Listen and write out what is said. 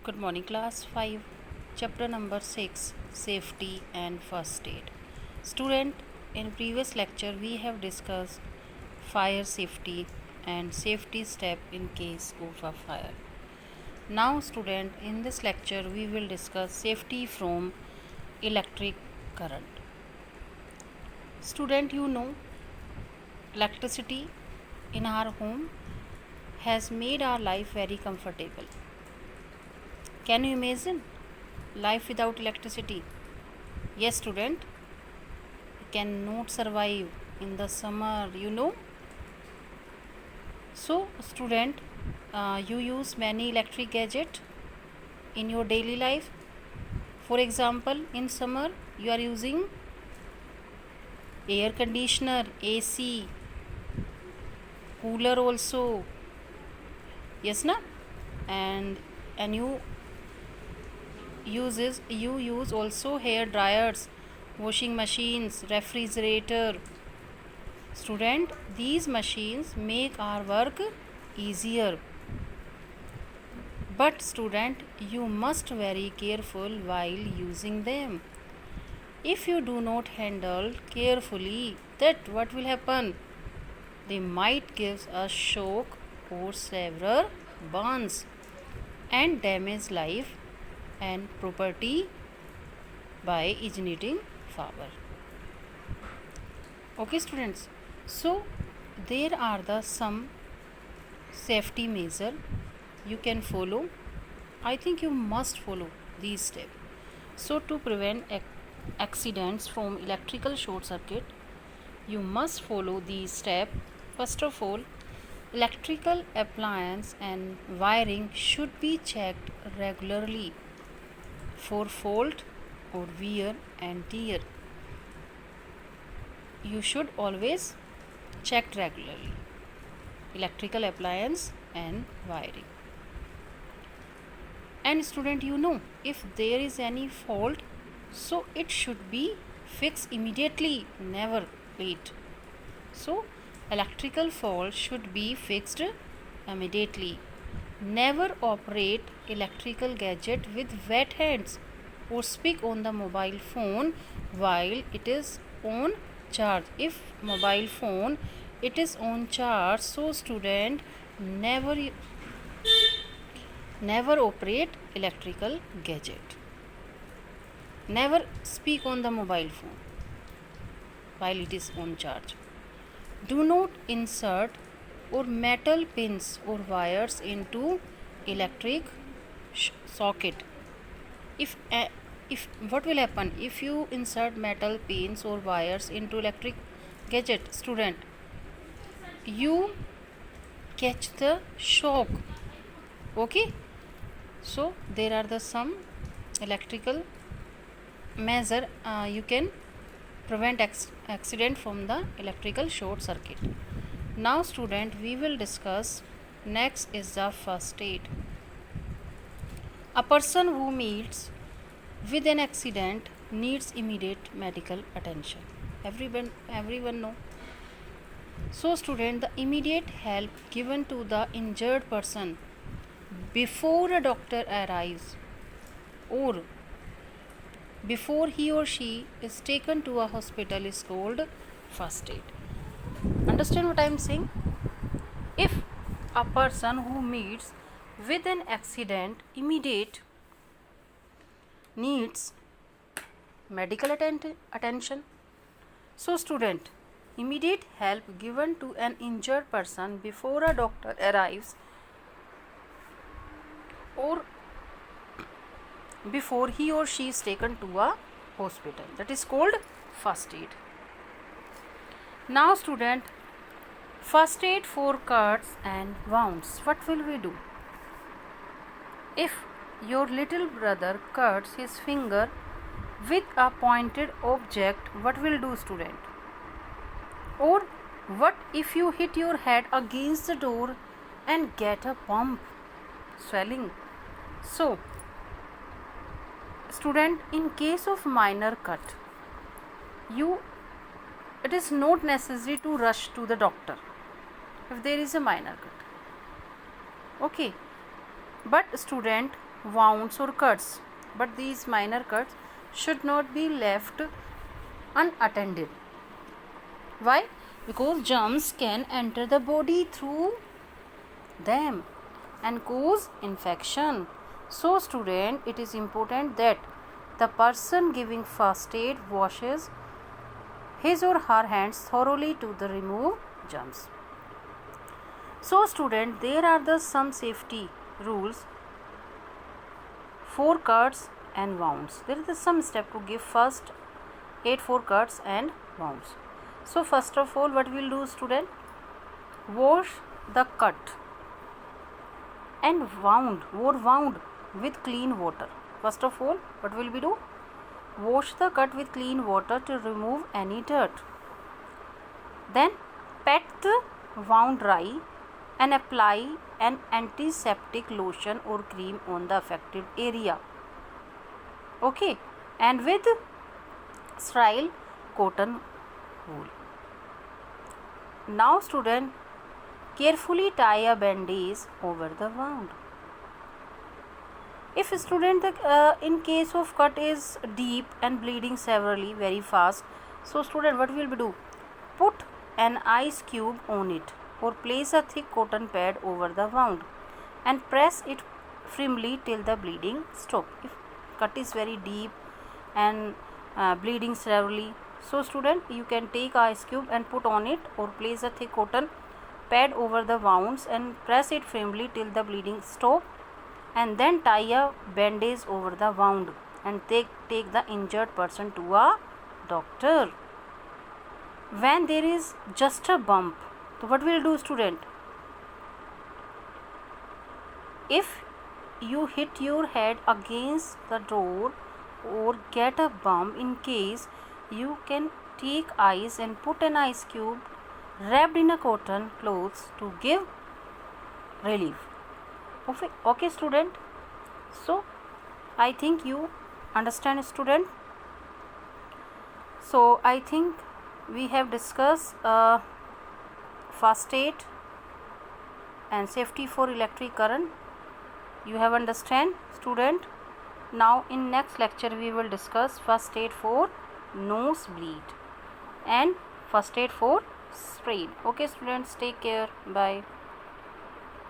Good morning, class 5, chapter number 6, safety and first aid. Student, in previous lecture we have discussed fire safety and safety step in case of a fire. Now student, in this lecture we will discuss safety from electric current. Student, you know electricity in our home has made our life very comfortable. Can you imagine life without electricity? Yes, student, you cannot survive in the summer. So, student, you use many electric gadgets in your daily life. For example, in summer, you are using air conditioner, AC, cooler also. Yes, na? And you use also hair dryers, washing machines, refrigerator. Student, these machines make our work easier. But student, you must very careful while using them. If you do not handle carefully, that what will happen? They might give a shock or severe burns and damage life and property by igniting fire. Okay, students. So there are the some safety measure you can follow. I think you must follow these steps. So to prevent accidents from electrical short circuit, you must follow these steps. First of all, electrical appliance and wiring should be checked regularly for fault or wear and tear. You should always check regularly electrical appliance and wiring. And student, if there is any fault, so it should be fixed immediately, never wait. So electrical fault should be fixed immediately. Never operate electrical gadget with wet hands or speak on the mobile phone while it is on charge. If mobile phone it is on charge, so student, never operate electrical gadget. Never speak on the mobile phone while it is on charge. Do not insert or metal pins or wires into electric socket. If what will happen if you insert metal pins or wires into electric gadget, student, you catch the shock. Okay, so there are the some electrical measure you can prevent accident from the electrical short circuit. Now student, we will discuss next is the first aid. A person who meets with an accident needs immediate medical attention. Everyone know. So student, the immediate help given to the injured person before a doctor arrives or before he or she is taken to a hospital is called first aid. Understand what I am saying? If a person who meets with an accident immediate needs medical attention. So student, immediate help given to an injured person before a doctor arrives or before he or she is taken to a hospital, that is called first aid. Now student, first aid for cuts and wounds. What will we do? If your little brother cuts his finger with a pointed object, what will do, student? Or what if you hit your head against the door and get a bump, swelling? So student, in case of minor cut, it is not necessary to rush to the doctor if there is a minor cut. Okay, but student, wounds or cuts, but these minor cuts should not be left unattended. Why? Because germs can enter the body through them and cause infection. So student, it is important that the person giving first aid washes his or her hands thoroughly to remove germs. So student, there are the some safety rules for cuts and wounds. There is some step to give first aid for cuts and wounds. So first of all, what we will do student? Wash the cut and wound with clean water. First of all, what will we do? Wash the cut with clean water to remove any dirt. Then pat the wound dry and apply an antiseptic lotion or cream on the affected area. Okay, and with sterile cotton wool. Now student, carefully tie a bandage over the wound. If student, in case of cut is deep and bleeding severely very fast, so student, what will we do? Put an ice cube on it or place a thick cotton pad over the wound and press it firmly till the bleeding stop. If cut is very deep and bleeding severely, so student, you can take ice cube and put on it or place a thick cotton pad over the wounds and press it firmly till the bleeding stop, and then tie a bandage over the wound and take the injured person to a doctor. When there is just a bump, so what will do student? If you hit your head against the door or get a bump, in case, you can take ice and put an ice cube wrapped in a cotton clothes to give relief. Okay student, so I think you understand student. So I think we have discussed first aid and safety for electric current. You have understand student. Now in next lecture we will discuss first aid for nosebleed and first aid for sprain. Okay students, take care, bye.